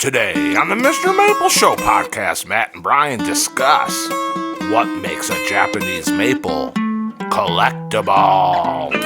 Today on the MrMaple Show podcast, Matt and Brian discuss what makes a Japanese maple collectible.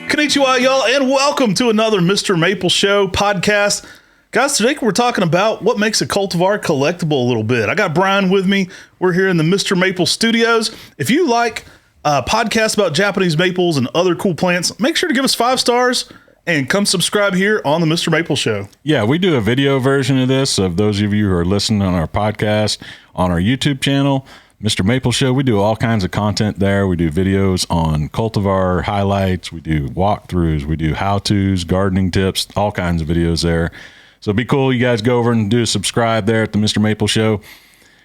Konnichiwa, y'all, and welcome to another MrMaple Show podcast. Guys, today we're talking about what makes a cultivar collectible a little bit. I got Brian with me. We're here in the MrMaple studios. If you like podcasts about Japanese maples and other cool plants, make sure to give us 5 stars and come subscribe here on the MrMaple Show. Yeah, we do a video version of this. Of those of you who are listening on our podcast, on our YouTube channel, MrMaple Show, we do all kinds of content there. We do videos on cultivar highlights. We do walkthroughs. We do how-tos, gardening tips, all kinds of videos there. So it'd be cool. You guys go over and do a subscribe there at the MrMaple Show.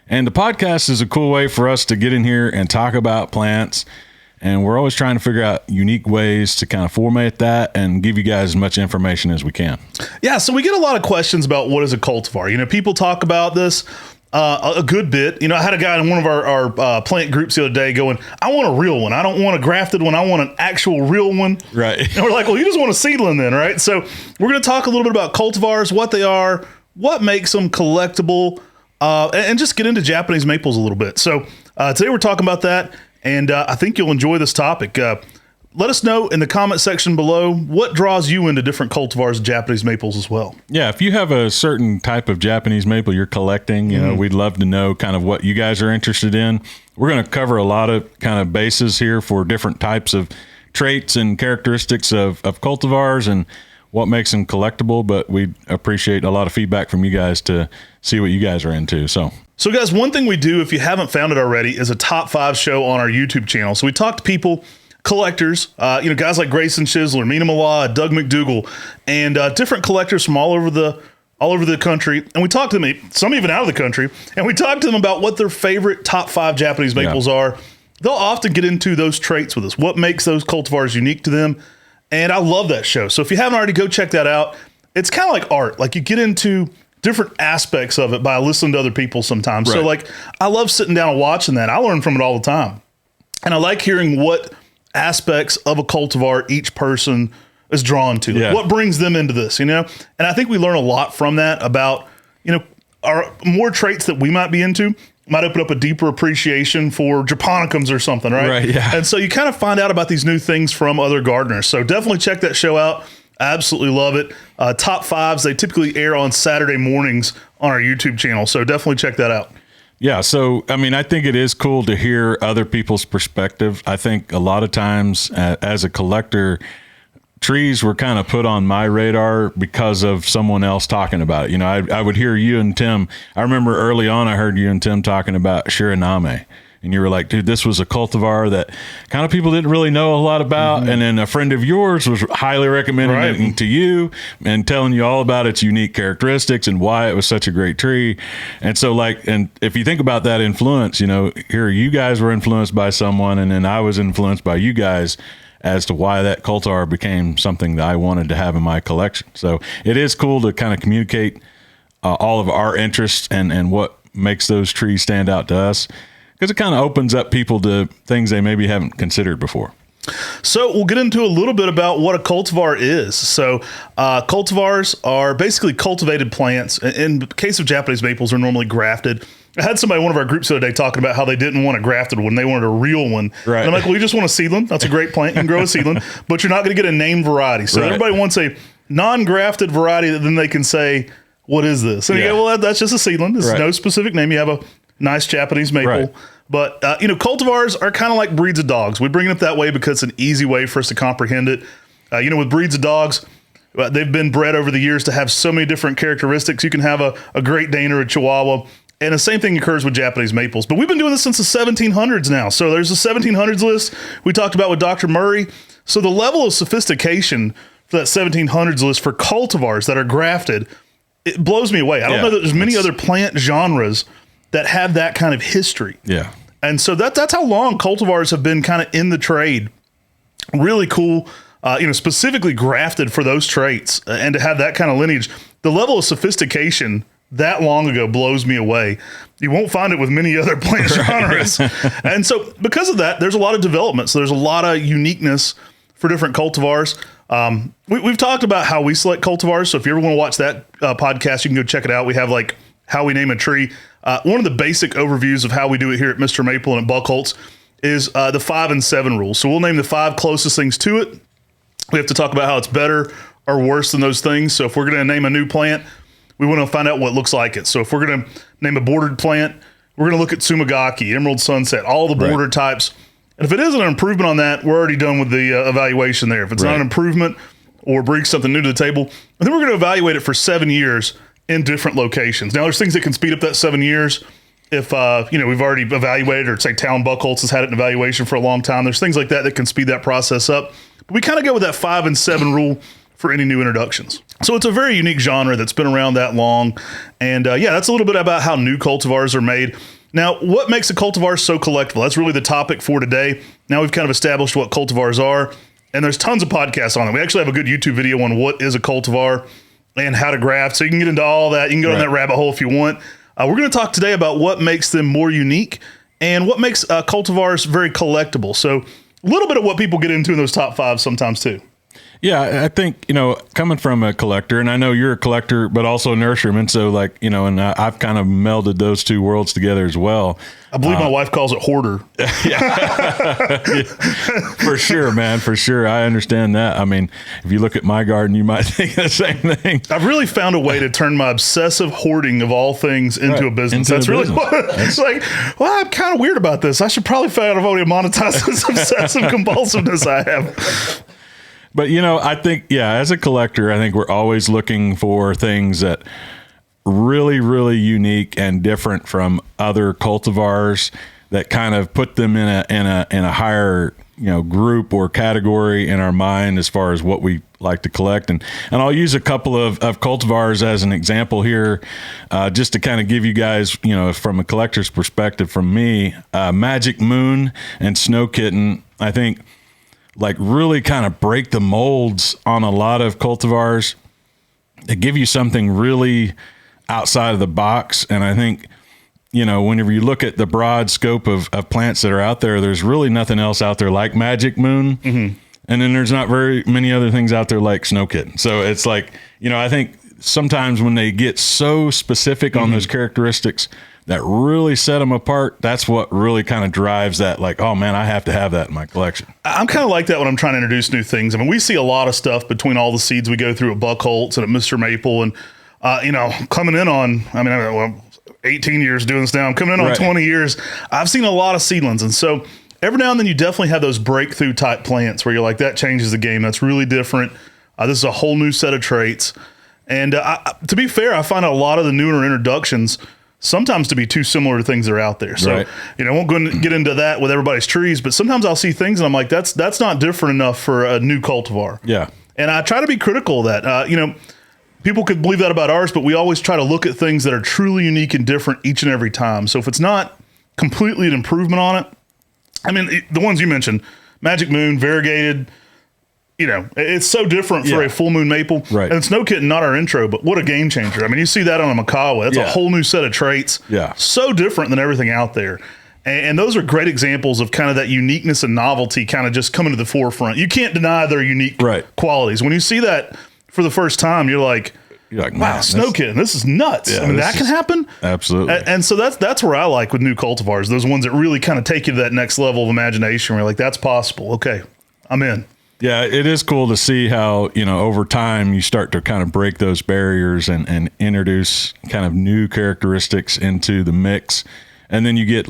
And the podcast is a cool way for us to get in here and talk about plants. And we're always trying to figure out unique ways to kind of format that and give you guys as much information as we can. Yeah, so we get a lot of questions about what is a cultivar. You know, people talk about this a good bit. You know, I had a guy in one of our plant groups the other day going, I want a real one. I don't want a grafted one. I want an actual real one. Right. And we're like, well, you just want a seedling then, right? So we're going to talk a little bit about cultivars, what they are, what makes them collectible, and just get into Japanese maples a little bit. So today we're talking about that, and I think you'll enjoy this topic. Let us know in the comment section below what draws you into different cultivars and Japanese maples as well. Yeah, if you have a certain type of Japanese maple you're collecting, you know, we'd love to know kind of what you guys are interested in. We're going to cover a lot of kind of bases here for different types of traits and characteristics of cultivars and what makes them collectible, but we appreciate a lot of feedback from you guys to see what you guys are into. So guys, one thing we do, if you haven't found it already, is a top 5 show on our YouTube channel. So we talk to people, collectors, you know, guys like Grayson Chisler, Mina Mala, Doug McDougall, and different collectors from all over the country. And we talked to them, some even out of the country, and we talked to them about what their favorite top 5 Japanese maples are. They'll often get into those traits with us, what makes those cultivars unique to them. And I love that show. So if you haven't already, go check that out. It's kind of like art. Like, you get into different aspects of it by listening to other people sometimes. Right. So like, I love sitting down and watching that. I learn from it all the time. And I like hearing what aspects of a cultivar each person is drawn to. Like, what brings them into this, you know? And I think we learn a lot from that about, you know, our more traits that we might be into might open up a deeper appreciation for Japonicums or something, right? Right, yeah. And so you kind of find out about these new things from other gardeners. So definitely check that show out. I absolutely love it. Top 5s, they typically air on Saturday mornings on our YouTube channel. So definitely check that out. Yeah, so, I mean, I think it is cool to hear other people's perspective. I think a lot of times as a collector, trees were kind of put on my radar because of someone else talking about it. You know, I would hear you and Tim. I remember early on I heard you and Tim talking about Shiraname. And you were like, dude, this was a cultivar that kind of people didn't really know a lot about. Mm-hmm. And then a friend of yours was highly recommending it to you and telling you all about its unique characteristics and why it was such a great tree. And so, like, and if you think about that influence, you know, here you guys were influenced by someone, and then I was influenced by you guys as to why that cultivar became something that I wanted to have in my collection. So it is cool to kind of communicate all of our interests and what makes those trees stand out to us, because it kind of opens up people to things they maybe haven't considered before. So we'll get into a little bit about what a cultivar is. So cultivars are basically cultivated plants. In the case of Japanese maples, they're normally grafted. I had somebody in one of our groups the other day talking about how they didn't want a grafted one. They wanted a real one. Right. And I'm like, well, you just want a seedling. That's a great plant. You can grow a seedling, but you're not going to get a named variety. So everybody wants a non-grafted variety that then they can say, what is this? And you go, well, that's just a seedling. There's no specific name. You have a nice Japanese maple. Right. But, you know, cultivars are kind of like breeds of dogs. We bring it up that way because it's an easy way for us to comprehend it. You know, with breeds of dogs, they've been bred over the years to have so many different characteristics. You can have a Great Dane or a Chihuahua. And the same thing occurs with Japanese maples. But we've been doing this since the 1700s now. So there's a 1700s list we talked about with Dr. Murray. So the level of sophistication for that 1700s list for cultivars that are grafted it blows me away. I don't know that there's many other plant genres that have that kind of history. Yeah. And so that's how long cultivars have been kind of in the trade. Really cool, specifically grafted for those traits, and to have that kind of lineage. The level of sophistication that long ago blows me away. You won't find it with many other plant genres. And so because of that, there's a lot of development. So there's a lot of uniqueness for different cultivars. We've talked about how we select cultivars. So if you ever want to watch that podcast, you can go check it out. We have like how we name a tree. One of the basic overviews of how we do it here at Mr. Maple and at Buckholz is the 5 and 7 rule. So we'll name the 5 closest things to it. We have to talk about how it's better or worse than those things. So if we're going to name a new plant, we want to find out what looks like it. So if we're going to name a bordered plant, we're going to look at Tsumagaki, Emerald Sunset, all the bordered types. And if it isn't an improvement on that, we're already done with the evaluation there. If it's not an improvement or brings something new to the table, then we're going to evaluate it for 7 years in different locations. Now, there's things that can speed up that 7 years. If, we've already evaluated, or say Town Buckholz has had it in evaluation for a long time, there's things like that that can speed that process up. But we kind of go with that 5 and 7 rule for any new introductions. So it's a very unique genre that's been around that long. And that's a little bit about how new cultivars are made. Now, what makes a cultivar so collectible? That's really the topic for today. Now we've kind of established what cultivars are, and there's tons of podcasts on it. We actually have a good YouTube video on what is a cultivar and how to graft. So you can get into all that. You can go down that rabbit hole if you want. We're going to talk today about what makes them more unique and what makes cultivars very collectible. So a little bit of what people get into in those top 5 sometimes too. Yeah, I think, coming from a collector, and I know you're a collector, but also a nurseryman. So and I've kind of melded those two worlds together as well. I believe my wife calls it hoarder. Yeah. For sure, man. For sure. I understand that. I mean, if you look at my garden, you might think the same thing. I've really found a way to turn my obsessive hoarding of all things into a business. That's really what it's like. Well, I'm kind of weird about this. I should probably find out a way to monetize this obsessive compulsiveness I have. But, I think, as a collector, I think we're always looking for things that really, really unique and different from other cultivars that kind of put them in a higher, group or category in our mind as far as what we like to collect. And I'll use a couple of cultivars as an example here, just to kind of give you guys, from a collector's perspective from me, Magic Moon and Snow Kitten, I think, like really kind of break the molds on a lot of cultivars. They give you something really outside of the box. And I think, whenever you look at the broad scope of plants that are out there, there's really nothing else out there like Magic Moon. Mm-hmm. And then there's not very many other things out there like Snow Kitten. So it's like, I think sometimes when they get so specific on those characteristics that really set them apart, that's what really kind of drives that, like, oh man, I have to have that in my collection. I'm kind of like that when I'm trying to introduce new things. I mean, we see a lot of stuff between all the seeds we go through at Buckholz and at Mr. Maple, and coming in on, 18 years doing this now, I'm coming in on 20 years. I've seen a lot of seedlings. And so every now and then you definitely have those breakthrough type plants where you're like, that changes the game. That's really different. This is a whole new set of traits. And to be fair, I find a lot of the newer introductions sometimes to be too similar to things that are out there. So, I won't go and get into that with everybody's trees, but sometimes I'll see things and I'm like, that's not different enough for a new cultivar. Yeah. And I try to be critical of that. People could believe that about ours, but we always try to look at things that are truly unique and different each and every time. So if it's not completely an improvement on it, I mean, the ones you mentioned, Magic Moon, variegated, it's so different for a full moon maple. Right. And Snow Kitten, not our intro, but what a game changer. I mean, you see that on a Macawa. That's a whole new set of traits. Yeah. So different than everything out there. And those are great examples of kind of that uniqueness and novelty kind of just coming to the forefront. You can't deny their unique qualities. When you see that for the first time, you're like, wow, Snow Kitten, this is nuts. Yeah, I mean, that can happen. Absolutely. And so that's where I like with new cultivars, those ones that really kind of take you to that next level of imagination where you're like, that's possible. Okay, I'm in. Yeah, it is cool to see how, over time you start to kind of break those barriers and introduce kind of new characteristics into the mix. And then you get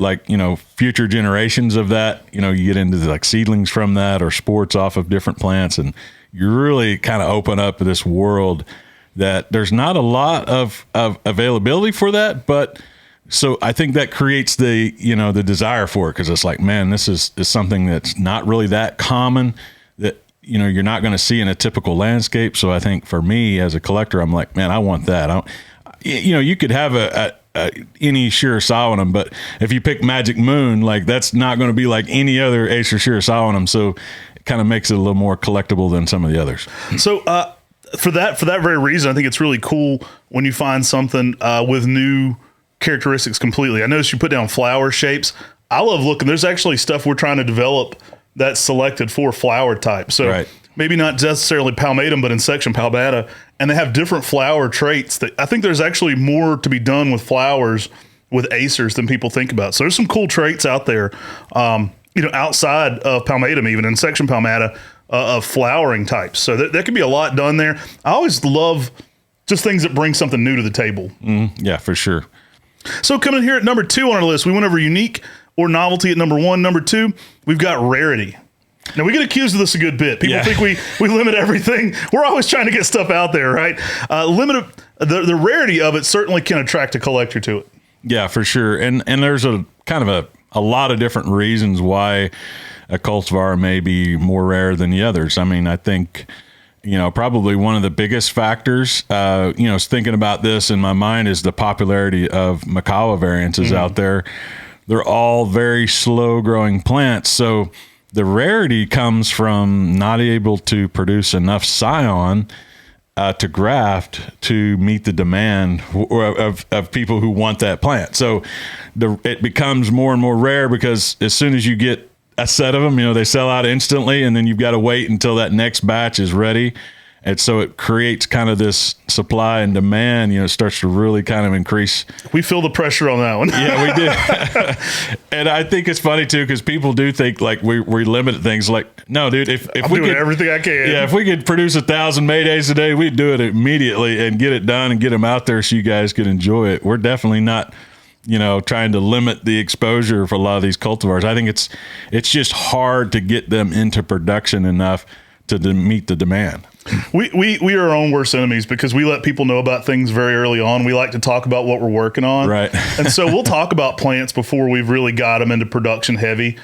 future generations of that, you get into like seedlings from that or sports off of different plants. And you really kind of open up this world that there's not a lot of availability for that. But so I think that creates the desire for it. Cause it's like, man, this is something that's not really that common that, you're not going to see in a typical landscape. So I think for me as a collector, I'm like, man, I want that. you could have any Shirasawinum, but if you pick Magic Moon, like that's not going to be like any other Acer Shirasawinum. So it kind of makes it a little more collectible than some of the others. So for that very reason, I think it's really cool when you find something with new characteristics completely. I noticed you put down flower shapes. I love looking. There's actually stuff we're trying to develop that's selected for flower type. So maybe not necessarily palmatum, but in section palmata, and they have different flower traits. That I think there's actually more to be done with flowers with acers than people think about. So there's some cool traits out there, outside of palmatum, even in section palmata, of flowering types. So there could be a lot done there. I always love just things that bring something new to the table. Yeah, for sure. So coming here at number 2 on our list, we went over unique or novelty at number 1. Number 2, we've got rarity. Now, we get accused of this a good bit. People think we limit everything. We're always trying to get stuff out there, right? The rarity of it certainly can attract a collector to it. Yeah, for sure. And there's a kind of a lot of different reasons why a cultivar may be more rare than the others. I mean, I think, probably one of the biggest factors, thinking about this in my mind is the popularity of Makawa variances out there. They're all very slow growing plants. So the rarity comes from not able to produce enough scion to graft to meet the demand of people who want that plant. So it becomes more and more rare because as soon as you get a set of them, they sell out instantly, and then you've got to wait until that next batch is ready. And so it creates kind of this supply and demand, it starts to really kind of increase. We feel the pressure on that one. Yeah, we do. And I think it's funny too, because people do think like we limit things. Like, no, dude, if I'm doing everything I can. Yeah, if we could produce 1,000 Maydays a day, we'd do it immediately and get it done and get them out there so you guys could enjoy it. We're definitely not, trying to limit the exposure for a lot of these cultivars. I think it's just hard to get them into production enough to meet the demand. We are our own worst enemies because we let people know about things very early on. We like to talk about what we're working on. Right. And so we'll talk about plants before we've really got them into production heavy,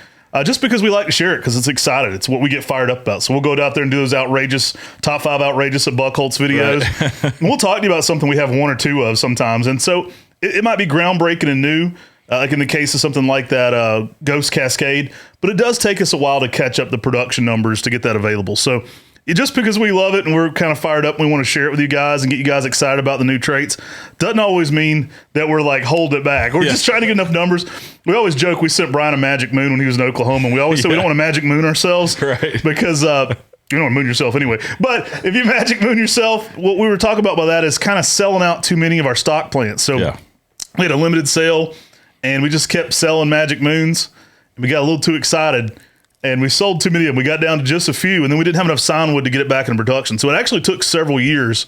just because we like to share it because it's excited. It's what we get fired up about. So we'll go out there and do those outrageous, top 5 outrageous at Buckholtz videos. Right. And we'll talk to you about something we have 1 or 2 of sometimes. And so it might be groundbreaking and new, like in the case of something like that Ghost Cascade, but it does take us a while to catch up the production numbers to get that available. So just because we love it and we're kind of fired up and we want to share it with you guys and get you guys excited about the new traits doesn't always mean that we're like holding it back. We're just trying to get enough numbers. We always joke we sent Brian a Magic Moon when he was in Oklahoma, and we always say we don't want to Magic Moon ourselves, right? Because you don't want to moon yourself anyway. But if you Magic Moon yourself, what we were talking about by that is kind of selling out too many of our stock plants. So we had a limited sale and we just kept selling Magic Moons, and we got a little too excited. And we sold too many of them. We got down to just a few, and then we didn't have enough scion to get it back in production. So it actually took several years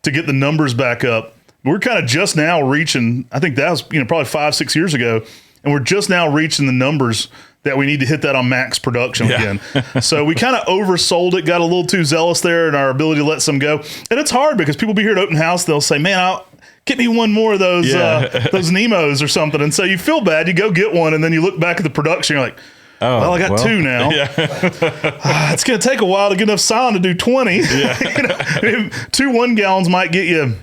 to get the numbers back up. We're kind of just now reaching, I think that was probably 5-6 years ago, and we're just now reaching the numbers that we need to hit that on max production again. So we kind of oversold it, got a little too zealous there in our ability to let some go. And it's hard because people be here at open house, they'll say, man, get me one more of those those Nemos or something. And so you feel bad, you go get one, and then you look back at the production, you're like, oh, well, I got 2 now. It's going to take a while to get enough scion to do 20. 2 1 gallons might get you,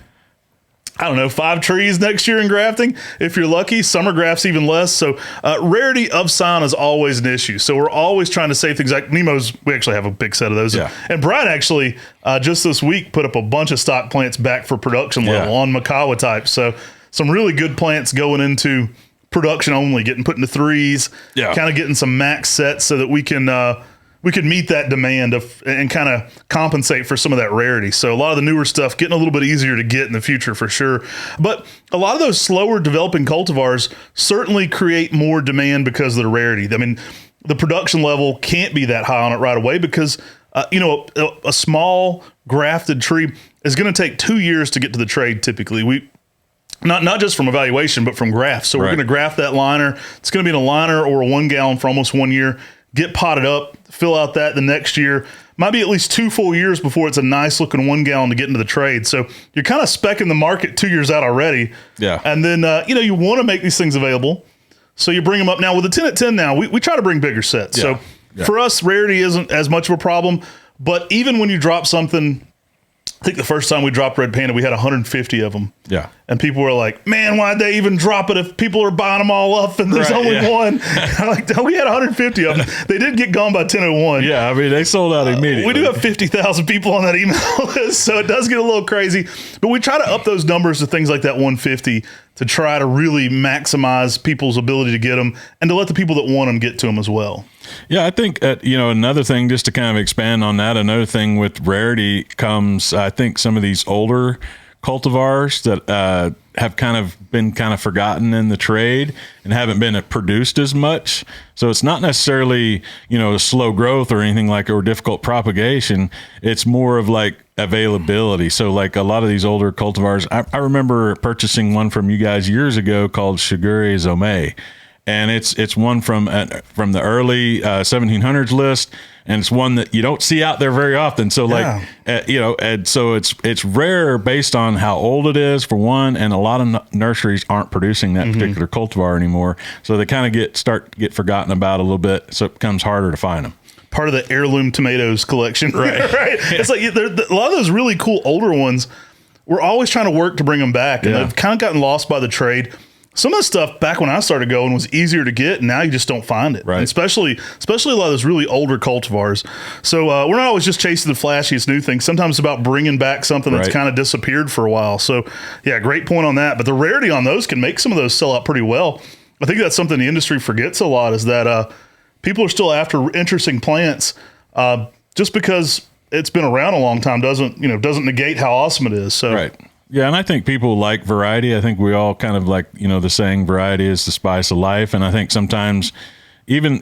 5 trees next year in grafting. If you're lucky, summer grafts even less. So rarity of scion is always an issue. So we're always trying to save things like Nemos. We actually have a big set of those. And Brian actually just this week put up a bunch of stock plants back for production level on Makawa type. So some really good plants going into production only, getting put into 3s, kind of getting some max sets so that we can meet that demand and kind of compensate for some of that rarity. So a lot of the newer stuff getting a little bit easier to get in the future for sure. But a lot of those slower developing cultivars certainly create more demand because of the rarity. I mean, the production level can't be that high on it right away because a small grafted tree is going to take 2 years to get to the trade typically. Not just from evaluation, but from graft. So we're going to graft that liner. It's going to be in a liner or a 1 gallon for almost 1 year. Get potted up, fill out that the next year. Might be at least 2 full years before it's a nice looking 1 gallon to get into the trade. So you're kind of speccing the market 2 years out already. Yeah. And then, you want to make these things available. So you bring them up. Now with the 10 at 10 now, we try to bring bigger sets. So for us, rarity isn't as much of a problem. But even when you drop something I think the first time we dropped Red Panda, we had 150 of them. Yeah. And people were like, man, why'd they even drop it if people are buying them all up and there's only one? I'm like, we had 150 of them. They did get gone by 10:01. Yeah, I mean, they sold out immediately. We do have 50,000 people on that email list, so it does get a little crazy. But we try to up those numbers to things like that 150 to try to really maximize people's ability to get them and to let the people that want them get to them as well. Yeah, I think, another thing, just to kind of expand on that, another thing with Rarity comes, I think, some of these older cultivars that have kind of been forgotten in the trade and haven't been produced as much. So it's not necessarily, slow growth or anything like, or difficult propagation. It's more of like availability. So like a lot of these older cultivars, I remember purchasing one from you guys years ago called Shigure Zome. And it's one from the early 1700s list, and it's one that you don't see out there very often. So and so it's rare based on how old it is for one, and a lot of nurseries aren't producing that particular cultivar anymore. So they kind of start to get forgotten about a little bit. So it becomes harder to find them. Part of the heirloom tomatoes collection, right? Right. It's like a lot of those really cool older ones. We're always trying to work to bring them back, and they've kind of gotten lost by the trade. Some of the stuff back when I started going was easier to get, and now you just don't find it. Right. And especially a lot of those really older cultivars. So we're not always just chasing the flashiest new things. Sometimes it's about bringing back something that's kind of disappeared for a while. So yeah, great point on that. But the rarity on those can make some of those sell out pretty well. I think that's something the industry forgets a lot, is that people are still after interesting plants. Just because it's been around a long time doesn't negate how awesome it is. So right. Yeah, and I think people like variety. I think we all kind of like, the saying, variety is the spice of life. And I think sometimes even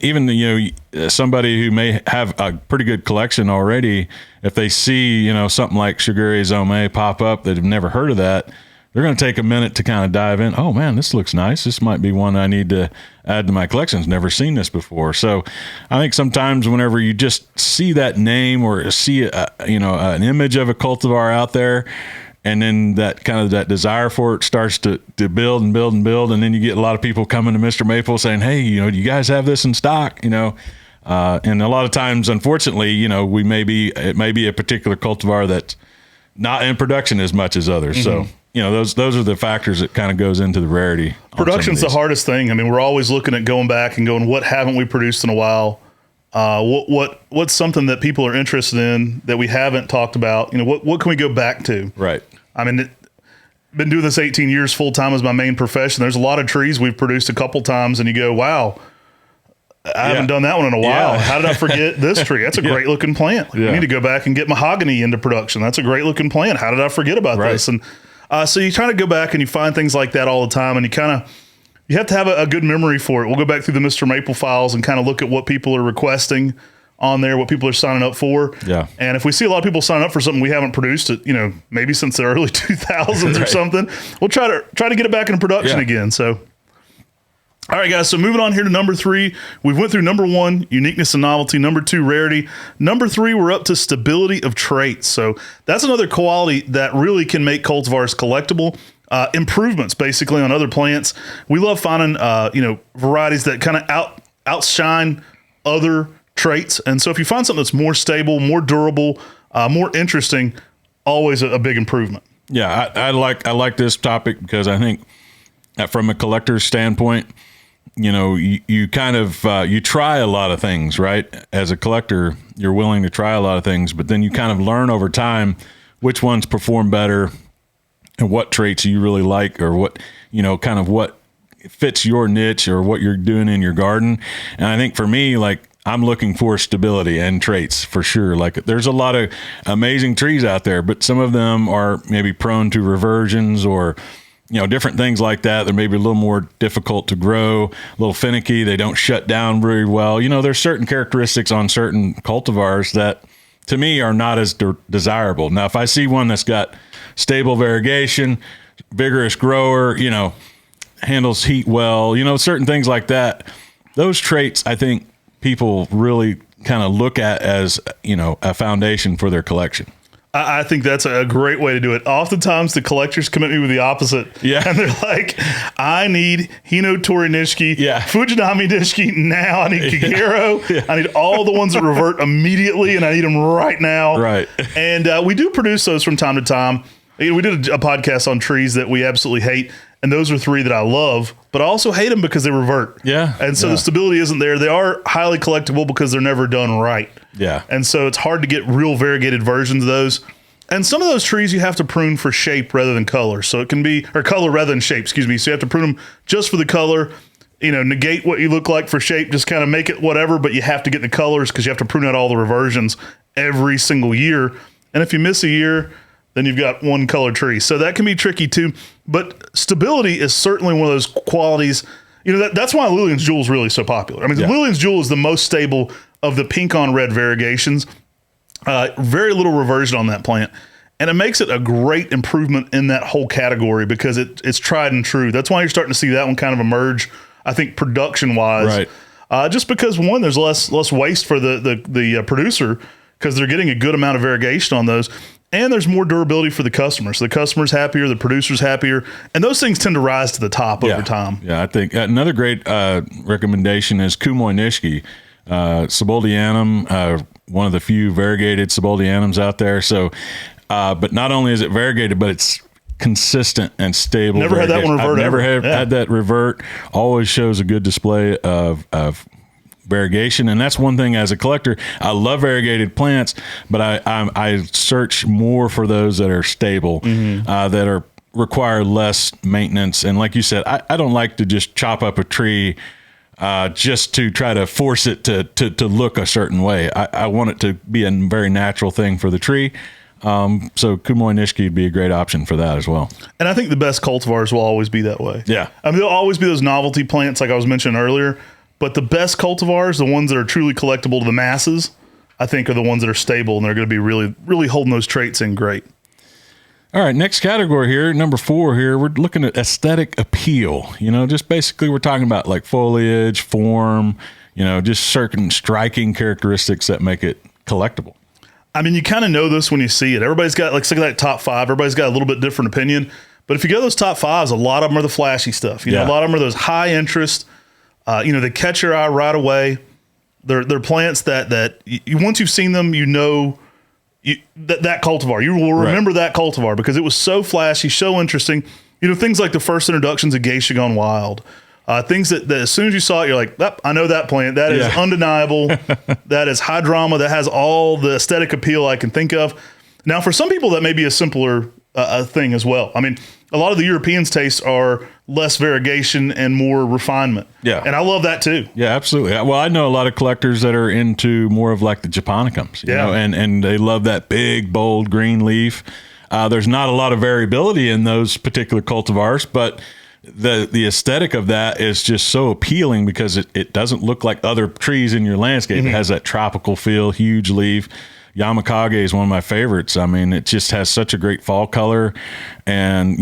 somebody who may have a pretty good collection already, if they see, something like Shigure Zome pop up that have never heard of that, they're going to take a minute to kind of dive in. Oh, man, this looks nice. This might be one I need to add to my collection. Never seen this before. So I think sometimes whenever you just see that name or see, an image of a cultivar out there, and then that kind of that desire for it starts to build and build and build. And then you get a lot of people coming to Mr. Maple saying, hey, do you guys have this in stock? And a lot of times, unfortunately, it may be a particular cultivar that's not in production as much as others. Mm-hmm. So, those are the factors that kind of goes into the rarity. Production's the hardest thing. I mean, we're always looking at going back and going, what haven't we produced in a while? What's something that people are interested in that we haven't talked about? What can we go back to? Right. I mean, been doing this 18 years full time as my main profession. There's a lot of trees we've produced a couple times, and you go, wow, I haven't done that one in a while. How did I forget this tree? That's a great looking plant. I need to go back and get mahogany into production. That's a great looking plant. How did I forget about this? And so you try to go back and you find things like that all the time, and you have to have a good memory for it. We'll go back through the Mr. Maple files and kind of look at what people are requesting on there, what people are signing up for. Yeah. And if we see a lot of people signing up for something we haven't produced it, maybe since the early 2000s or something, we'll try to get it back into production again. So, all right, guys. So moving on here to number 3, we went through number 1, uniqueness and novelty. Number 2, rarity. Number 3, we're up to stability of traits. So that's another quality that really can make cultivars collectible. Improvements basically on other plants. We love finding varieties that kind of outshine other traits. And so if you find something that's more stable, more durable, more interesting, always a big improvement. Yeah, I like this topic because I think from a collector's standpoint, you kind of you try a lot of things, right? As a collector, you're willing to try a lot of things, but then you kind of learn over time which ones perform better and what traits you really like, or what, kind of what fits your niche or what you're doing in your garden. And I think for me, like, I'm looking for stability and traits for sure. Like, there's a lot of amazing trees out there, but some of them are maybe prone to reversions or, different things like that. They're maybe a little more difficult to grow, a little finicky. They don't shut down very well. There's certain characteristics on certain cultivars that to me are not as desirable. Now, if I see one that's got stable variegation, vigorous grower, handles heat well, certain things like that, those traits, I think people really kind of look at as, a foundation for their collection. I think that's a great way to do it. Oftentimes, the collectors come at me with the opposite. Yeah. And they're like, I need Hinotori Nishiki, Fujinami Nishiki now. I need Kagero. Yeah. I need all the ones that revert immediately, and I need them right now. Right. And we do produce those from time to time. We did a podcast on trees that we absolutely hate, and those are 3 that I love, but I also hate them because they revert. Yeah. And so the stability isn't there. They are highly collectible because they're never done right. Yeah. And so it's hard to get real variegated versions of those. And some of those trees you have to prune for shape rather than color. So it can be, or color rather than shape, excuse me. So you have to prune them just for the color, negate what you look like for shape, just kind of make it whatever, but you have to get the colors because you have to prune out all the reversions every single year. And if you miss a year, then you've got one color tree. So that can be tricky too. But stability is certainly one of those qualities. That's why Lillian's Jewel is really so popular. I mean, Lillian's Jewel is the most stable of the pink on red variegations. Very little reversion on that plant. And it makes it a great improvement in that whole category because it's tried and true. That's why you're starting to see that one kind of emerge, I think, production-wise. Right. Just because, one, there's less waste for the producer because they're getting a good amount of variegation on those. And there's more durability for the customer. So the customer's happier, the producer's happier. And those things tend to rise to the top over time. Yeah, I think another great recommendation is Kumoi Nishiki. Subuldianum, one of the few variegated Subuldianums out there. So, but not only is it variegated, but it's consistent and stable. Never had that one revert. Never had that revert. Always shows a good display of variegation, and that's one thing as a collector. I love variegated plants, but I search more for those that are stable, that require less maintenance. And like you said, I don't like to just chop up a tree just to try to force it to look a certain way. I want it to be a very natural thing for the tree. So Kumoi Nishiki would be a great option for that as well. And I think the best cultivars will always be that way. Yeah. I mean, there'll always be those novelty plants like I was mentioning earlier, but the best cultivars, the ones that are truly collectible to the masses, I think are the ones that are stable, and they're going to be really, really holding those traits in great. All right, next category here, number 4 here, we're looking at aesthetic appeal. Just basically we're talking about like foliage, form, just certain striking characteristics that make it collectible. I mean, you kind of know this when you see it. Everybody's got, like, look at that top 5. Everybody's got a little bit different opinion. But if you go to those top 5s, a lot of them are the flashy stuff. A lot of them are those high interest, they catch your eye right away. They're plants that once you've seen them, that cultivar. You will remember that cultivar because it was so flashy, so interesting. Things like the first introductions of Geisha Gone Wild. Things that as soon as you saw it, you're like, I know that plant. That is undeniable. That is high drama. That has all the aesthetic appeal I can think of. Now, for some people, that may be a simpler thing as well. I mean, a lot of the Europeans' tastes are less variegation and more refinement. Yeah. And I love that too. Yeah, absolutely. Well, I know a lot of collectors that are into more of like the Japonicums, you know, and they love that big, bold green leaf. There's not a lot of variability in those particular cultivars, but the aesthetic of that is just so appealing because it doesn't look like other trees in your landscape. Mm-hmm. It has that tropical feel, huge leaf. Yamakage is one of my favorites. I mean, it just has such a great fall color, and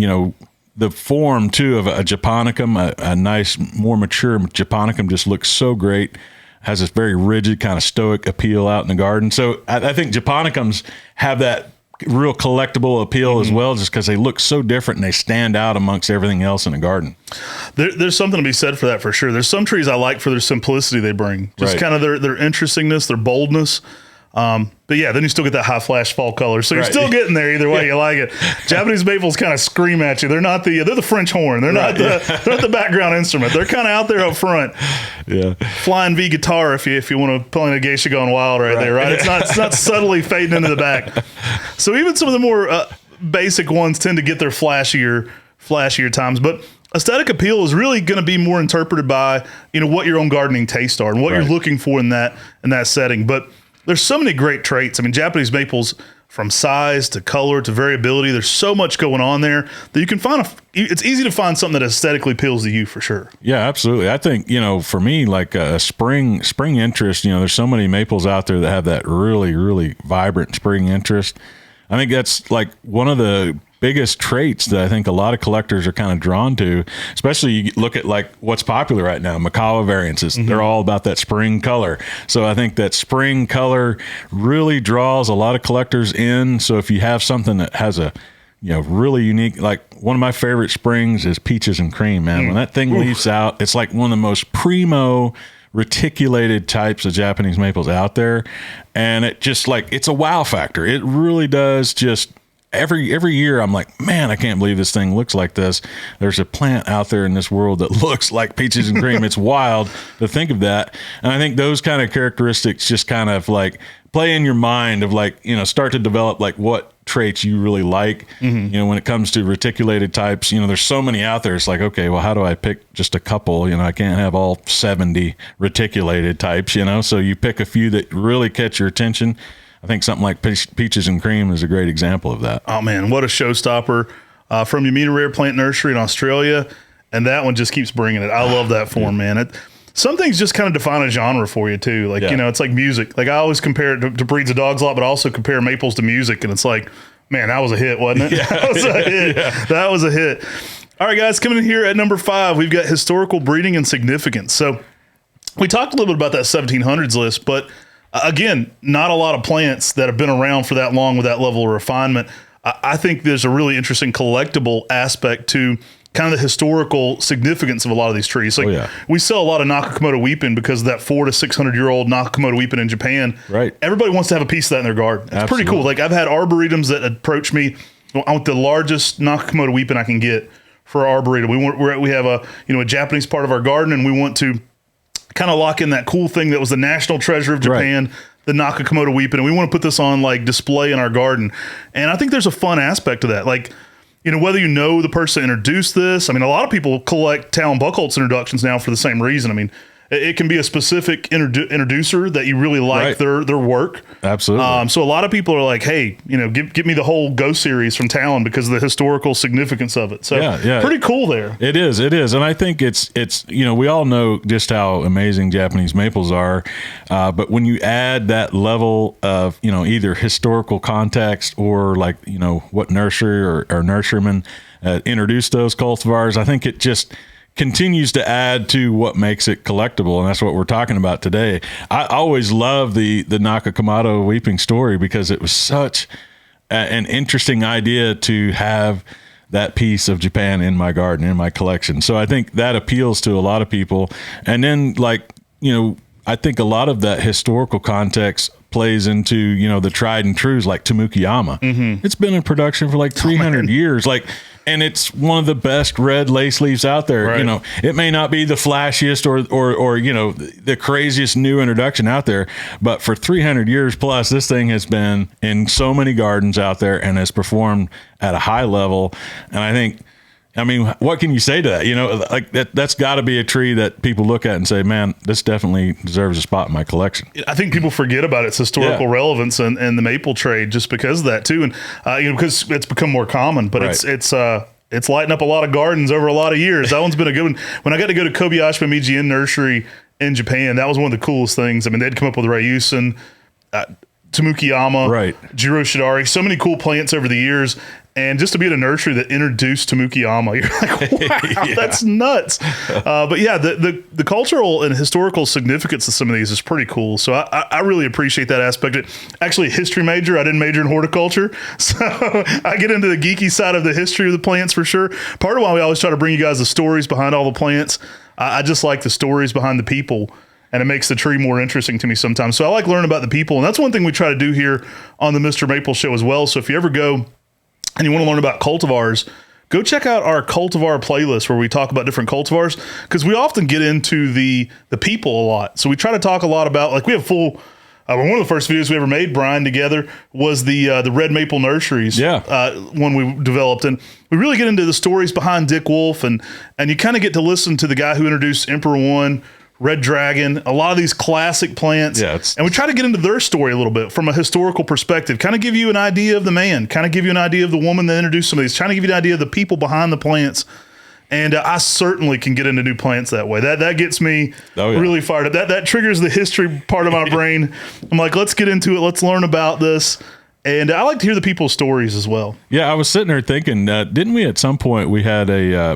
the form too of a Japonicum, a nice, more mature Japonicum, just looks so great. Has this very rigid kind of stoic appeal out in the garden. So I think Japonicums have that real collectible appeal as well, just because they look so different and they stand out amongst everything else in the garden. There's something to be said for that for sure. There's some trees I like for their simplicity they bring, just kind of their interestingness, their boldness. But yeah, then you still get that high flash fall color. So you're still getting there either way you like it. Japanese maples kind of scream at you. They're not they're the French horn. They're not the background instrument. They're kind of out there up front. Yeah. Flying V guitar if you want to play a Geisha Gone Wild there, right? It's not subtly fading into the back. So even some of the more basic ones tend to get their flashier times, but aesthetic appeal is really going to be more interpreted by, what your own gardening tastes are and what you're looking for in that setting. But there's so many great traits. I mean, Japanese maples, from size to color to variability, there's so much going on there that you can find it's easy to find something that aesthetically appeals to you for sure. Yeah, absolutely. I think, for me, like a spring interest, there's so many maples out there that have that really, really vibrant spring interest. I think that's like one of the biggest traits that I think a lot of collectors are kind of drawn to, especially you look at like what's popular right now, Macawa variances. They're all about that spring color. So I think that spring color really draws a lot of collectors in. So if you have something that has a, really unique, like one of my favorite springs is Peaches and Cream, man. When that thing leaves out, it's like one of the most primo reticulated types of Japanese maples out there. And it just like, it's a wow factor. It really does just, every year I'm like, man, I can't believe this thing looks like this. There's a plant out there in this world that looks like Peaches and Cream. It's wild to think of that. And I think those kind of characteristics just kind of like play in your mind of like, start to develop like what traits you really like. When it comes to reticulated types, there's so many out there. It's like, okay, well, how do I pick just a couple? I can't have all 70 reticulated types, so you pick a few that really catch your attention. I think something like Peaches and Cream is a great example of that. Oh man, what a showstopper from Yamita Rare Plant Nursery in Australia. And that one just keeps bringing it. I love that form, man. Some things just kind of define a genre for you too. Like, it's like music. Like I always compare it to breeds of dogs a lot, but I also compare maples to music. And it's like, man, that was a hit, wasn't it? That was a hit. That was a hit. All right, guys, coming in here at number 5, we've got historical breeding and significance. So we talked a little bit about that 1700s list, but again, not a lot of plants that have been around for that long with that level of refinement. I think there's a really interesting collectible aspect to kind of the historical significance of a lot of these trees. Like we sell a lot of Nakakomoto weeping because of that 400 to 600 year old Nakakomoto weeping in Japan. Right. Everybody wants to have a piece of that in their garden. It's pretty cool. Like I've had arboretums that approach me. I want the largest Nakakomoto weeping I can get for our arboretum. We have a Japanese part of our garden, and we want to kind of lock in that cool thing that was the national treasure of Japan, the Nakakomoto weeping, and we want to put this on like display in our garden. And I think there's a fun aspect to that. Like, whether the person introduced this. I mean, a lot of people collect Talon Buchholz introductions now for the same reason. I mean, it can be a specific introducer that you really like their work. Absolutely. So a lot of people are like, hey, give me the whole Go series from Talon because of the historical significance of it. So pretty cool there. It is. And I think it's we all know just how amazing Japanese maples are. But when you add that level of, either historical context or like, what nursery or nurseryman introduced those cultivars, I think it just continues to add to what makes it collectible, and that's what we're talking about today. I always love the Nakakomoto weeping story because it was such an interesting idea to have that piece of Japan in my garden, in my collection. So I think that appeals to a lot of people. And then I think a lot of that historical context plays into, the tried and trues like Tamukiyama. It's been in production for like 300 years. And it's one of the best red lace leaves out there. Right. It may not be the flashiest or the craziest new introduction out there, but for 300 years plus, this thing has been in so many gardens out there and has performed at a high level. And I mean, what can you say to that? That's got to be a tree that people look at and say, man, this definitely deserves a spot in my collection. I think people forget about its historical relevance and the maple trade just because of that too. And, because it's become more common, but it's lighting up a lot of gardens over a lot of years. That one's been a good one. When I got to go to Kobayashi Mijien Nursery in Japan, that was one of the coolest things. I mean, they'd come up with Ryusen, Tamukiyama, Jiro Shidari, so many cool plants over the years. And just to be at a nursery that introduced Tamukiyama, you're like, wow, that's nuts. But the cultural and historical significance of some of these is pretty cool. So I really appreciate that aspect. Actually, a history major. I didn't major in horticulture. So I get into the geeky side of the history of the plants for sure. Part of why we always try to bring you guys the stories behind all the plants. I just like the stories behind the people. And it makes the tree more interesting to me sometimes. So I like learning about the people. And that's one thing we try to do here on the MrMaple Show as well. So if you ever go and you want to learn about cultivars, go check out our cultivar playlist where we talk about different cultivars, because we often get into the people a lot. So we try to talk a lot about, like, we have full one of the first videos we ever made, Brian, together, was the Red Maple Nurseries one we developed. And we really get into the stories behind Dick Wolf, and you kind of get to listen to the guy who introduced Emperor One, Red Dragon, a lot of these classic plants. And we try to get into their story a little bit from a historical perspective, kind of give you an idea of the man, kind of give you an idea of the woman that introduced some of these, trying to give you an idea of the people behind the plants. And I certainly can get into new plants that way. That gets me really fired up. That triggers the history part of my brain. I'm like, let's get into it. Let's learn about this. And I like to hear the people's stories as well. Yeah, I was sitting there thinking, didn't we at some point, we had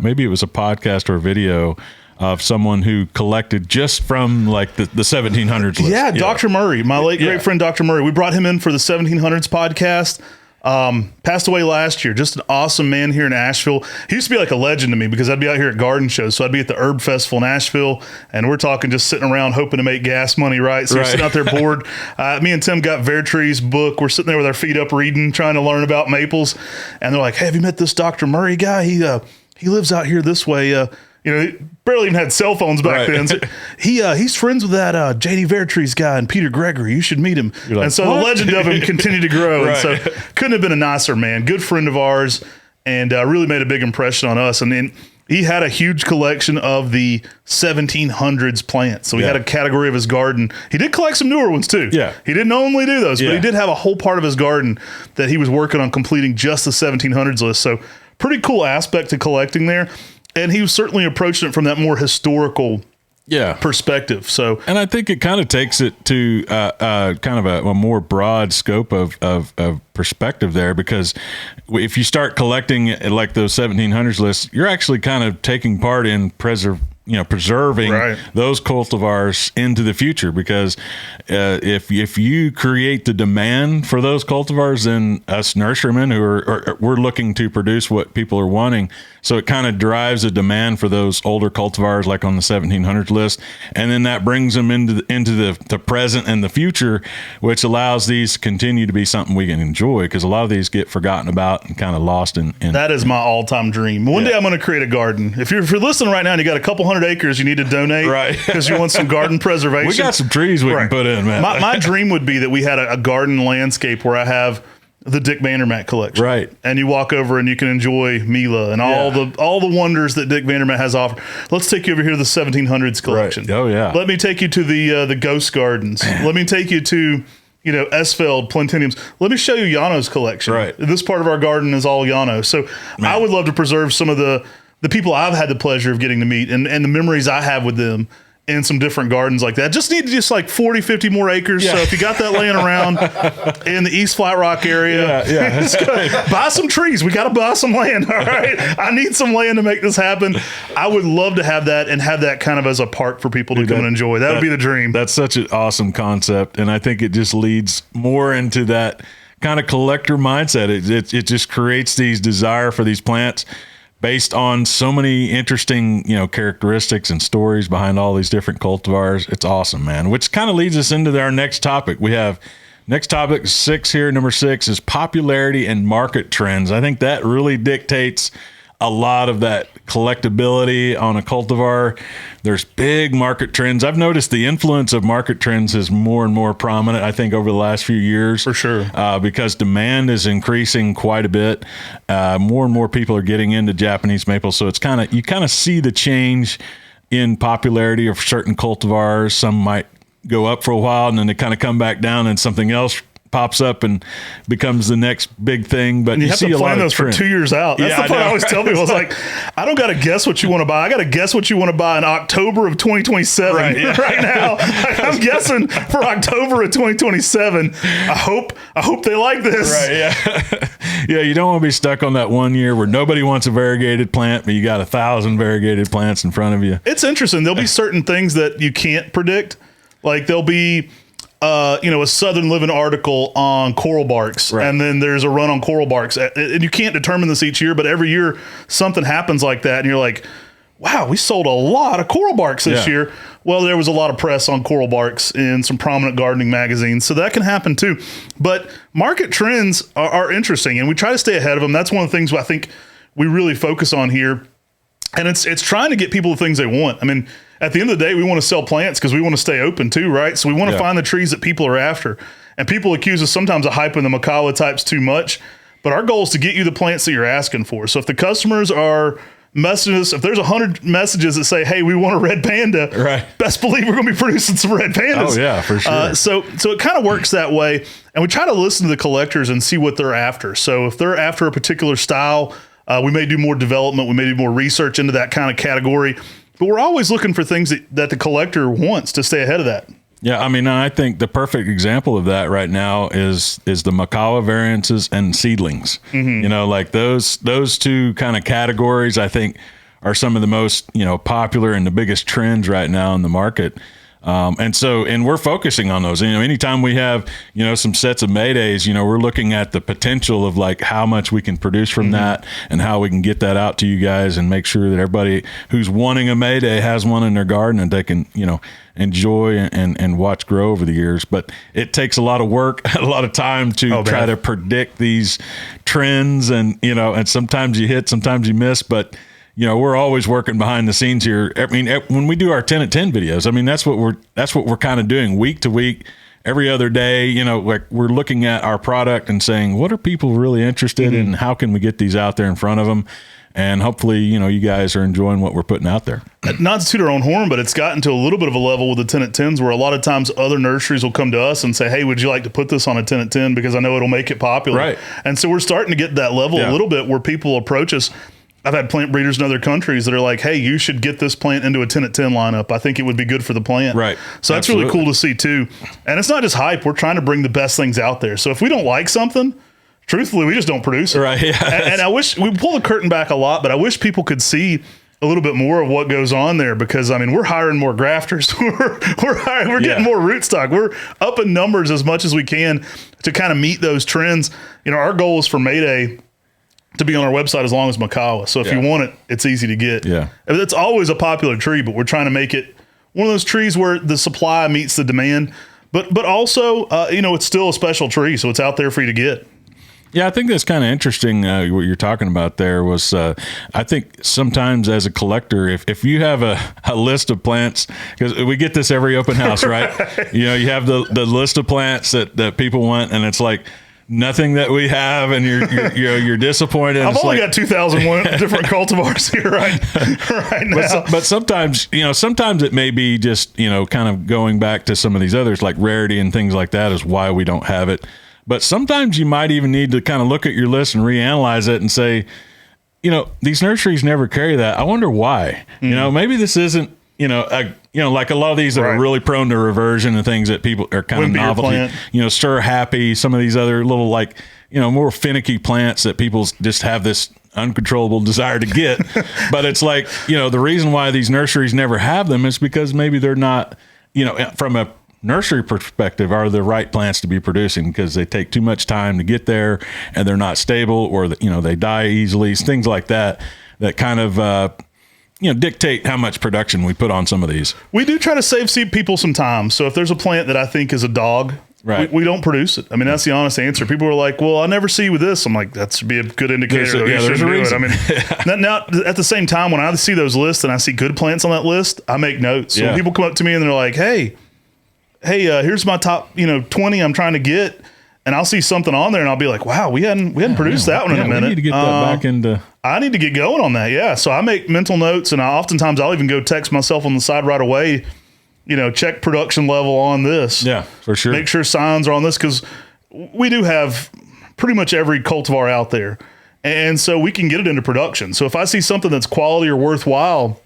maybe it was a podcast or a video of someone who collected just from like the 1700s list. Yeah, Dr. Murray, my late great friend Dr. Murray. We brought him in for the 1700s podcast. Passed away last year. Just an awesome man here in Asheville. He used to be like a legend to me because I'd be out here at garden shows. So I'd be at the Herb Festival in Asheville, and we're talking just sitting around hoping to make gas money, right? So you're sitting out there bored. Me and Tim got Rarity's book. We're sitting there with our feet up reading, trying to learn about maples. And they're like, hey, have you met this Dr. Murray guy? He lives out here this way. Barely even had cell phones back then. So he's friends with that J.D. Rarity's guy and Peter Gregory. You should meet him. Like, and so what? the legend of him continued to grow. Right. And so couldn't have been a nicer man. Good friend of ours, and really made a big impression on us. And then he had a huge collection of the 1700s plants. So he had a category of his garden. He did collect some newer ones too. Yeah. He didn't only do those, but he did have a whole part of his garden that he was working on completing just the 1700s list. So pretty cool aspect to collecting there. And he was certainly approaching it from that more historical perspective. So, and I think it kind of takes it to kind of a more broad scope of perspective there, because if you start collecting like those 1700s lists, you're actually kind of taking part in preserving those cultivars into the future, because if you create the demand for those cultivars, then us nurserymen we're looking to produce what people are wanting. So it kind of drives a demand for those older cultivars like on the 1700s list, and then that brings them into the present and the future, which allows these to continue to be something we can enjoy, because a lot of these get forgotten about and kind of lost in that is my all-time dream. One day I'm going to create a garden. If you're listening right now and you got a couple hundred acres you need to donate because you want some garden preservation. We got some trees we can put in, man. My dream would be that we had a garden landscape where I have the Dick Vandermatt collection. Right. And you walk over and you can enjoy Mila and all the wonders that Dick Vandermatt has offered. Let's take you over here to the 1700s collection. Right. Oh, yeah. Let me take you to the Ghost Gardens. Let me take you to, Esfeld Plantiniums. Let me show you Yano's collection. Right. This part of our garden is all Yano. So I would love to preserve some of the people I've had the pleasure of getting to meet and the memories I have with them in some different gardens like that. Just need like 40, 50 more acres. So if you got that laying around in the East Flat Rock area, buy some trees. We got to buy some land. All right. I need some land to make this happen. I would love to have that and have that kind of as a park for people to come and enjoy. That would be the dream. That's such an awesome concept. And I think it just leads more into that kind of collector mindset. It just creates these desire for these plants based on so many interesting, characteristics and stories behind all these different cultivars. It's awesome, man. Which kind of leads us into our next topic. We have next topic 6 here. Number 6 is popularity and market trends. I think that really dictates a lot of that collectability on a cultivar. There's big market trends. I've noticed the influence of market trends is more and more prominent, I think, over the last few years. For sure. Because demand is increasing quite a bit. More and more people are getting into Japanese maple. So it's you kind of see the change in popularity of certain cultivars. Some might go up for a while and then they kind of come back down and something else pops up and becomes the next big thing. But you have see to a plan lot those of for 2 years out. That's the part I always tell people. It's like, I don't got to guess what you want to buy. I got to guess what you want to buy in October of 2027 right now. I'm guessing for October of 2027. I hope they like this. Right. Yeah. Yeah. You don't want to be stuck on that 1 year where nobody wants a variegated plant, but you got 1,000 variegated plants in front of you. It's interesting. There'll be certain things that you can't predict. Like there'll be, a Southern Living article on coral barks, and then there's a run on coral barks. And you can't determine this each year, but every year something happens like that, and you're like, wow, we sold a lot of coral barks this year. Well, there was a lot of press on coral barks in some prominent gardening magazines, so that can happen too. But market trends are interesting, and we try to stay ahead of them. That's one of the things I think we really focus on here. And it's trying to get people the things they want. I mean, at the end of the day, we want to sell plants because we want to stay open too, right? So we want to find the trees that people are after. And people accuse us sometimes of hyping the Macala types too much. But our goal is to get you the plants that you're asking for. So if the customers are messaging us, if there's 100 messages that say, hey, we want a red panda, best believe we're going to be producing some red pandas. Oh, yeah, for sure. So it kind of works that way. And we try to listen to the collectors and see what they're after. So if they're after a particular style, we may do more development. We may do more research into that kind of category. But we're always looking for things that the collector wants to stay ahead of that. Yeah, I mean, I think the perfect example of that right now is the Macawa variances and seedlings. You know, like those two kind of categories, I think, are some of the most, you know, popular and the biggest trends right now in the market. And we're focusing on those. You know, anytime we have, you know, some sets of Maydays, you know, we're looking at the potential of like how much we can produce from that and how we can get that out to you guys and make sure that everybody who's wanting a Mayday has one in their garden and they can, you know, enjoy and watch grow over the years. But it takes a lot of work, a lot of time to try to predict these trends, and, you know, and sometimes you hit, sometimes you miss, but you know, we're always working behind the scenes here. I mean, when we do our 10 at 10 videos, I mean, that's what we're kind of doing week to week, every other day. You know, like we're looking at our product and saying, what are people really interested in? How can we get these out there in front of them? And hopefully, you know, you guys are enjoying what we're putting out there. Not to toot our own horn, but it's gotten to a little bit of a level with the 10 at 10s where a lot of times other nurseries will come to us and say, hey, would you like to put this on a 10 at 10? Because I know it'll make it popular. Right. And so we're starting to get that level a little bit where people approach us. I've had plant breeders in other countries that are like, hey, you should get this plant into a 10 at 10 lineup. I think it would be good for the plant. Right. So that's really cool to see too. And it's not just hype. We're trying to bring the best things out there. So if we don't like something, truthfully, we just don't produce it. Right. Yeah. And I wish we pull the curtain back a lot, but I wish people could see a little bit more of what goes on there, because I mean, we're hiring more grafters. we're getting more rootstock. We're up in numbers as much as we can to kind of meet those trends. You know, our goal is for Mayday to be on our website as long as Macawa. So if you want it, it's easy to get. Yeah. It's always a popular tree, but we're trying to make it one of those trees where the supply meets the demand, but also, you know, it's still a special tree. So it's out there for you to get. Yeah, I think that's kind of interesting. What you're talking about there was, I think sometimes as a collector, if you have a list of plants, because we get this every open house, right? You know, you have the list of plants that people want, and it's like, nothing that we have, and you're disappointed. I've only got 2,001 different cultivars here right now. But sometimes, you know, sometimes it may be just, you know, kind of going back to some of these others like Rarity and things like that is why we don't have it. But sometimes you might even need to kind of look at your list and reanalyze it and say, you know, these nurseries never carry that. I wonder why. You know, maybe this isn't, you know, like a lot of these that are really prone to reversion and things that people are kind of novelty, you know, stir happy, some of these other little, like, you know, more finicky plants that people just have this uncontrollable desire to get. But it's like, you know, the reason why these nurseries never have them is because maybe they're not, you know, from a nursery perspective, are the right plants to be producing, because they take too much time to get there and they're not stable, or, you know, they die easily, things like that, that kind of, you know, dictate how much production we put on some of these. We do try to save people some time. So if there's a plant that I think is a dog, we don't produce it. I mean, that's the honest answer. People are like, well, I never see with this. I'm like, that should be a good indicator. There's a reason. I mean, now at the same time, when I see those lists and I see good plants on that list, I make notes. So when people come up to me and they're like, hey, here's my top, you know, 20 I'm trying to get. And I'll see something on there and I'll be like, wow, we hadn't produced that one in a minute. We need to get that back into. I need to get going on that. Yeah. So I make mental notes, and I'll even go text myself on the side right away, you know, check production level on this. Yeah, for sure. Make sure signs are on this, because we do have pretty much every cultivar out there. And so we can get it into production. So if I see something that's quality or worthwhile,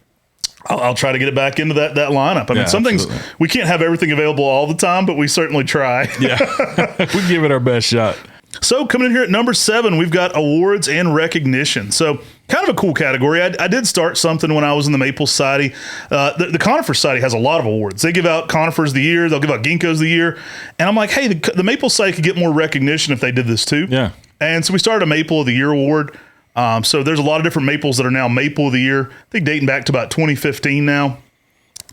I'll try to get it back into that lineup. I mean, some things we can't have everything available all the time, but we certainly try. Yeah, we give it our best shot. So coming in here at number 7, we've got awards and recognition. So kind of a cool category. I did start something when I was in the Maple Society. The Conifers Society has a lot of awards. They give out Conifers of the Year. They'll give out Ginkgos of the Year. And I'm like, hey, the Maple Society could get more recognition if they did this too. Yeah. And so we started a Maple of the Year award. So there's a lot of different maples that are now Maple of the Year. I think dating back to about 2015 now.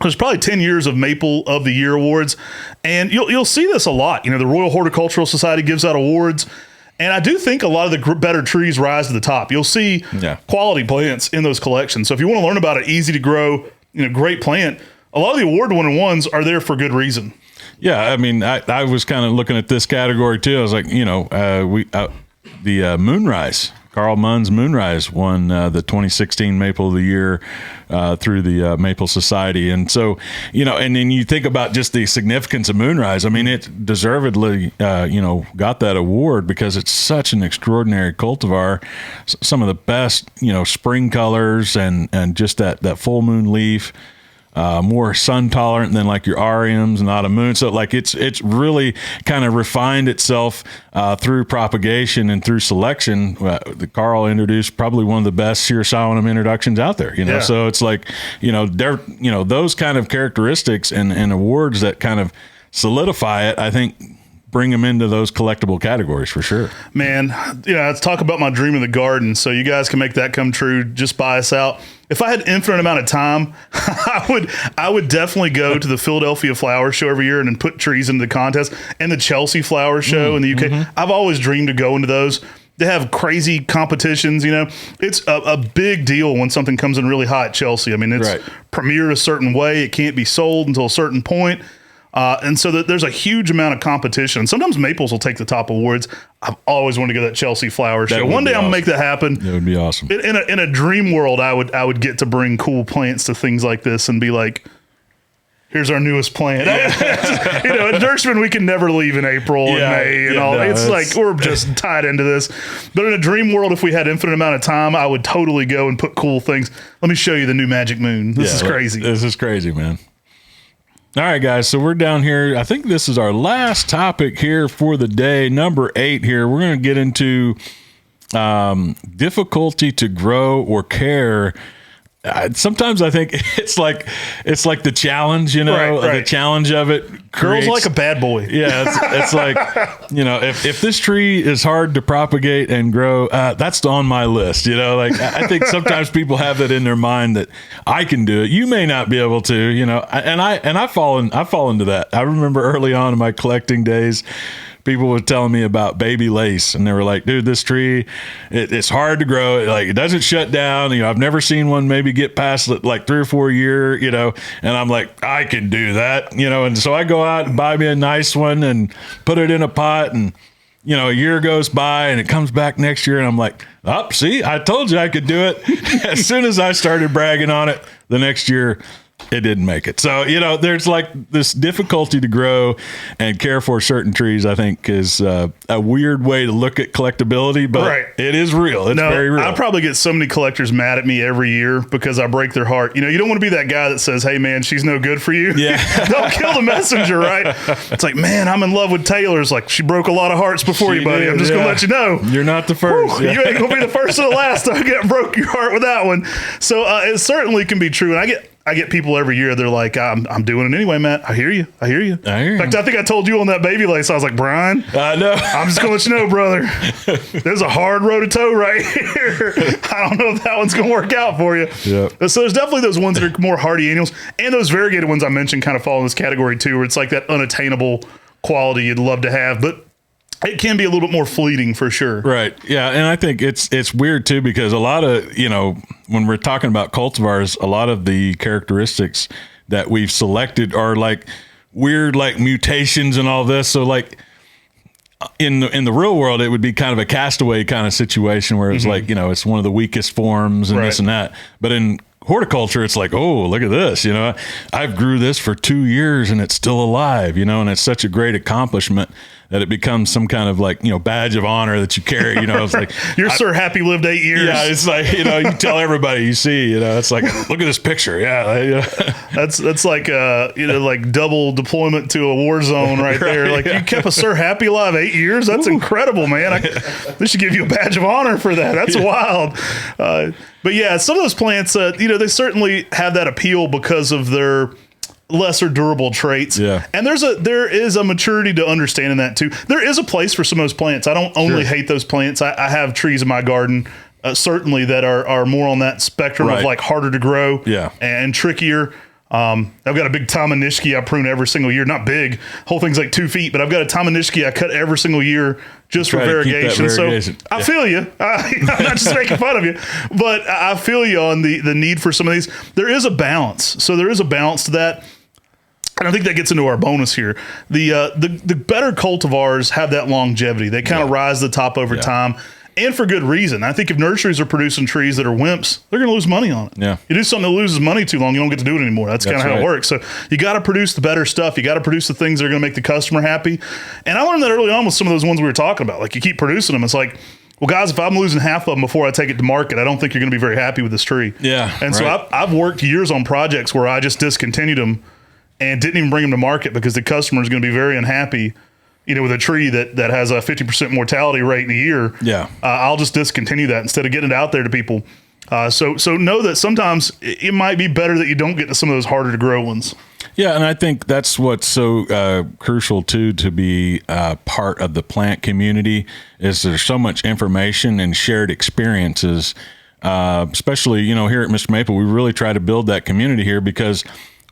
There's probably 10 years of Maple of the Year awards. And you'll see this a lot. You know, the Royal Horticultural Society gives out awards. And I do think a lot of the better trees rise to the top. You'll see quality plants in those collections. So if you want to learn about an easy to grow, you know, great plant, a lot of the award-winning ones are there for good reason. Yeah, I mean, I was kind of looking at this category too. I was like, you know, the Moonrise. Carl Munn's Moonrise won the 2016 Maple of the Year through the Maple Society. And so, you know, and then you think about just the significance of Moonrise. I mean, it deservedly, you know, got that award because it's such an extraordinary cultivar. Some of the best, you know, spring colors and just that full moon leaf. more sun tolerant than like your Ariums and Autumn Moon. So like it's really kind of refined itself through propagation and through selection. Carl introduced probably one of the best sheer Solemnum introductions out there, you know. Yeah. So it's like, those kind of characteristics and awards that kind of solidify it, I think, bring them into those collectible categories for sure. Man, let's talk about my dream of the garden. So you guys can make that come true. Just buy us out. If I had infinite amount of time, I would definitely go to the Philadelphia Flower Show every year and then put trees into the contest, and the Chelsea Flower Show in the UK. Mm-hmm. I've always dreamed to go into those. They have crazy competitions, It's a big deal when something comes in really hot at Chelsea. I mean, it's premiered a certain way. It can't be sold until a certain point. And so there's a huge amount of competition. Sometimes Maples will take the top awards. I've always wanted to go to that Chelsea Flower Show. One day I'm gonna make that happen. That would be awesome. In a dream world, I would get to bring cool plants to things like this and be like, here's our newest plant. At Dirchman, we can never leave in April and May and all. No, it's like we're just tied into this. But in a dream world, if we had infinite amount of time, I would totally go and put cool things. Let me show you the new Magic Moon. This is crazy. This is crazy, man. All right, guys, so we're down here. I think this is our last topic here for the day, number 8 here. We're going to get into difficulty to grow or care. Sometimes I think it's like the challenge, the challenge of it. Girls like a bad boy. Yeah, it's like, if this tree is hard to propagate and grow, that's on my list. Like I think sometimes people have that in their mind that I can do it. You may not be able to, and I fall into that. I remember early on in my collecting days, people were telling me about baby lace, and they were like, dude, this tree, it's hard to grow. It doesn't shut down. I've never seen one maybe get past like 3 or 4 year, and I'm like, I can do that, and so I go out and buy me a nice one and put it in a pot, and, a year goes by and it comes back next year, and I'm like, see, I told you I could do it. As soon as I started bragging on it, the next year, it didn't make it. So, there's like this difficulty to grow and care for certain trees, I think, is a weird way to look at collectability, but it is real. It's very real. I probably get so many collectors mad at me every year because I break their heart. You don't want to be that guy that says, hey, man, she's no good for you. Yeah. Don't kill the messenger, right? It's like, man, I'm in love with Taylor's. Like, she broke a lot of hearts before you, buddy. I'm just going to let you know. You're not the first. You ain't going to be the first or the last. I broke your heart with that one. So it certainly can be true. And I get people every year. They're like, I'm doing it anyway, Matt. I hear you. In fact, I think I told you on that baby lace. I was like, Brian, no. I'm just gonna let you know, brother. There's a hard road to toe right here. I don't know if that one's gonna work out for you. Yep. So there's definitely those ones that are more hardy annuals, and those variegated ones I mentioned kind of fall in this category too, where it's like that unattainable quality you'd love to have, but it can be a little bit more fleeting for sure. Right. Yeah. And I think it's weird too, because a lot of, when we're talking about cultivars, a lot of the characteristics that we've selected are like weird, like mutations and all this. So like in the real world, it would be kind of a castaway kind of situation where it's like, it's one of the weakest forms and this and that. But in horticulture, it's like, oh, look at this. I've grew this for 2 years and it's still alive, and it's such a great accomplishment that it becomes some kind of like, badge of honor that you carry, it's like, you're Sir Happy lived 8 years. Yeah. It's like, you tell everybody you see, it's like, look at this picture. Yeah. That's like, like double deployment to a war zone right there. Like you kept a Sir Happy alive 8 years. That's incredible, man. They should give you a badge of honor for that. That's wild. But yeah, some of those plants, they certainly have that appeal because of their lesser durable traits. Yeah. And there is a maturity to understanding that too. There is a place for some of those plants. I don't only hate those plants. I have trees in my garden, certainly that are more on that spectrum of like harder to grow and trickier. I've got a big Tamanishki I prune every single year. Not big. Whole thing's like 2 feet, but I've got a Tamanishki I cut every single year just for variegation. So I feel you. I'm not just making fun of you, but I feel you on the need for some of these. There is a balance. So there is a balance to that. And I think that gets into our bonus here. The better cultivars have that longevity. They kind of rise to the top over time, and for good reason. I think if nurseries are producing trees that are wimps, they're going to lose money on it. Yeah. You do something that loses money too long, you don't get to do it anymore. That's kind of how it works. So you got to produce the better stuff. You got to produce the things that are going to make the customer happy. And I learned that early on with some of those ones we were talking about. Like you keep producing them. It's like, well, guys, if I'm losing half of them before I take it to market, I don't think you're going to be very happy with this tree. Yeah. And so I've worked years on projects where I just discontinued them and didn't even bring them to market because the customer is going to be very unhappy, with a tree that has a 50% mortality rate in a year. Yeah. I'll just discontinue that instead of getting it out there to people. So know that sometimes it might be better that you don't get to some of those harder to grow ones. Yeah, and I think that's what's so crucial too, to be part of the plant community, is there's so much information and shared experiences. Especially, here at Mr. Maple, we really try to build that community here because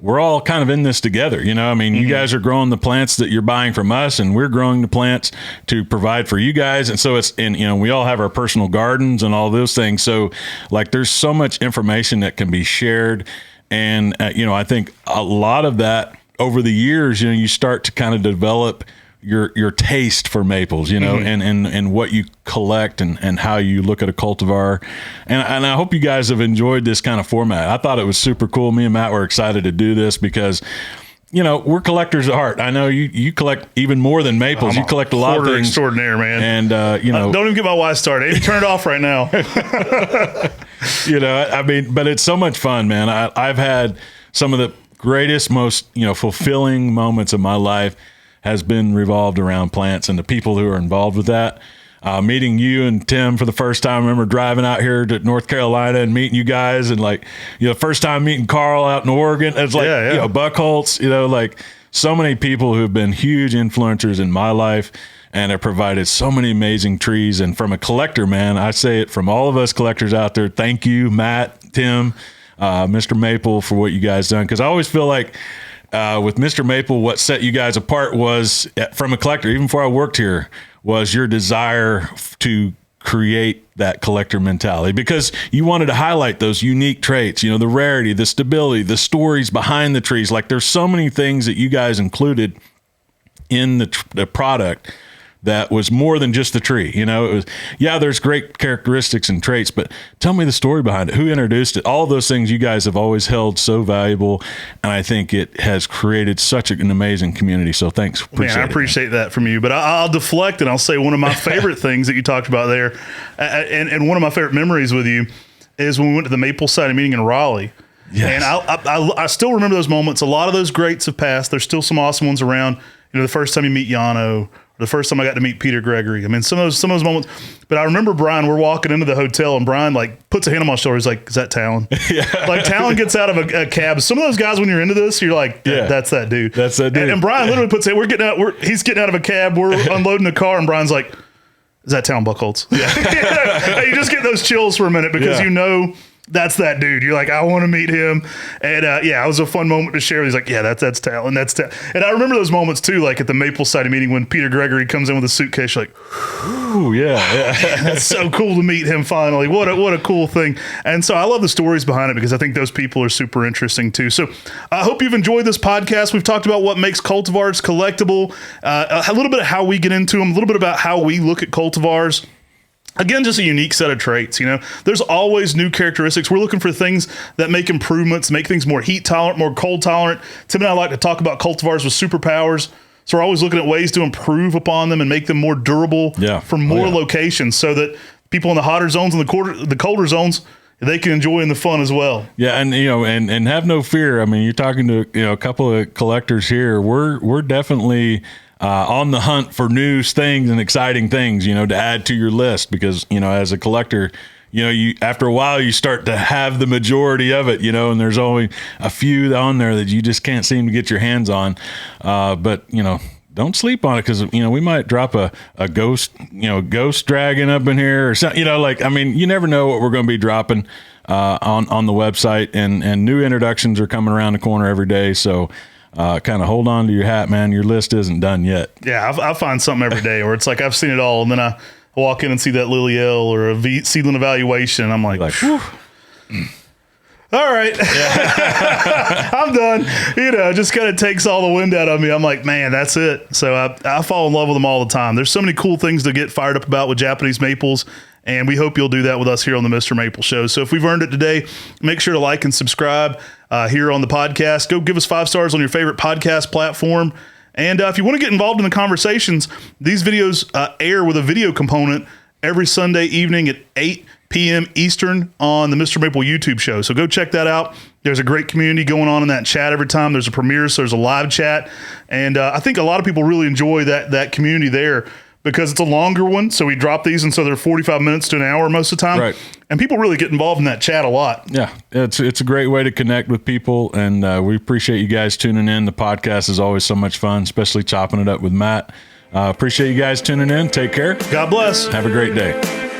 we're all kind of in this together. I mean, you guys are growing the plants that you're buying from us, and we're growing the plants to provide for you guys. And so we all have our personal gardens and all those things. So like, there's so much information that can be shared. And, I think a lot of that over the years, you start to kind of develop your taste for maples, and what you collect and how you look at a cultivar. And I hope you guys have enjoyed this kind of format. I thought it was super cool. Me and Matt were excited to do this because, we're collectors at heart. I know you collect even more than maples. You collect a lot of things. Extraordinaire, man. And, don't even get my wife started. Turn it off right now. But it's so much fun, man. I've had some of the greatest, most, fulfilling moments of my life has been revolved around plants and the people who are involved with that. Meeting you and Tim for the first time. I remember driving out here to North Carolina and meeting you guys, and first time meeting Carl out in Oregon. It's like, Buckholz, so many people who have been huge influencers in my life and have provided so many amazing trees. And from a collector, man, I say it from all of us collectors out there, thank you, Matt, Tim, Mr. Maple, for what you guys done. Because I always feel like with Mr. Maple, what set you guys apart was, from a collector, even before I worked here, was your desire to create that collector mentality, because you wanted to highlight those unique traits, the rarity, the stability, the stories behind the trees. Like, there's so many things that you guys included in the product that was more than just the tree. It was, there's great characteristics and traits, but tell me the story behind it. Who introduced it? All of those things you guys have always held so valuable. And I think it has created such an amazing community. So thanks. I appreciate that from you, but I'll deflect and I'll say one of my favorite things that you talked about there. And one of my favorite memories with you is when we went to the Maple Society meeting in Raleigh. Yes. And I still remember those moments. A lot of those greats have passed. There's still some awesome ones around. The first time you meet Yano, the first time I got to meet Peter Gregory. I mean, some of those moments. But I remember Brian, we're walking into the hotel and Brian puts a hand on my shoulder. He's like, "Is that Talon?" Yeah. Talon gets out of a cab. Some of those guys, when you're into this, you're like, "That's that dude." That's that dude. And Brian literally puts it. He's getting out of a cab. We're unloading the car, and Brian's like, "Is that Talon Buckholz?" Yeah. You just get those chills for a minute because that's that dude. You're like, I want to meet him. And it was a fun moment to share. He's like, that's Talon. That's Talon. And I remember those moments too, like at the Maple Society meeting when Peter Gregory comes in with a suitcase. You're like, ooh, yeah. That's so cool to meet him finally. What a cool thing. And so I love the stories behind it because I think those people are super interesting too. So I hope you've enjoyed this podcast. We've talked about what makes cultivars collectible, a little bit of how we get into them, a little bit about how we look at cultivars. Again, just a unique set of traits. There's always new characteristics. We're looking for things that make improvements, make things more heat tolerant, more cold tolerant. Tim and I like to talk about cultivars with superpowers. So we're always looking at ways to improve upon them and make them more durable for more locations, so that people in the hotter zones and the colder zones, they can enjoy in the fun as well. Yeah, and and have no fear. I mean, you're talking to a couple of collectors here. We're definitely on the hunt for new things and exciting things, to add to your list, because, as a collector, you after a while you start to have the majority of it, and there's only a few on there that you just can't seem to get your hands on. But, don't sleep on it, because, we might drop a ghost dragon up in here or something, you never know what we're going to be dropping on the website, and new introductions are coming around the corner every day. So, kind of hold on to your hat, man. Your list isn't done yet. Yeah, I find something every day where it's like I've seen it all, and then I walk in and see that Lily L or a seedling evaluation, and I'm like, whew. All right, I'm done. Just kind of takes all the wind out of me. I'm like, man, that's it. So I fall in love with them all the time. There's so many cool things to get fired up about with Japanese maples. And we hope you'll do that with us here on the MrMaple Show. So if we've earned it today, make sure to like and subscribe here on the podcast. Go give us 5 stars on your favorite podcast platform. And if you want to get involved in the conversations, these videos air with a video component every Sunday evening at 8 p.m. Eastern on the Mr. Maple YouTube show. So go check that out. There's a great community going on in that chat every time there's a premiere. So there's a live chat. And I think a lot of people really enjoy that community there because it's a longer one. So we drop these, and so they're 45 minutes to an hour most of the time. Right. And people really get involved in that chat a lot. Yeah, it's a great way to connect with people, and we appreciate you guys tuning in. The podcast is always so much fun, especially chopping it up with Matt. Appreciate you guys tuning in. Take care. God bless. Have a great day.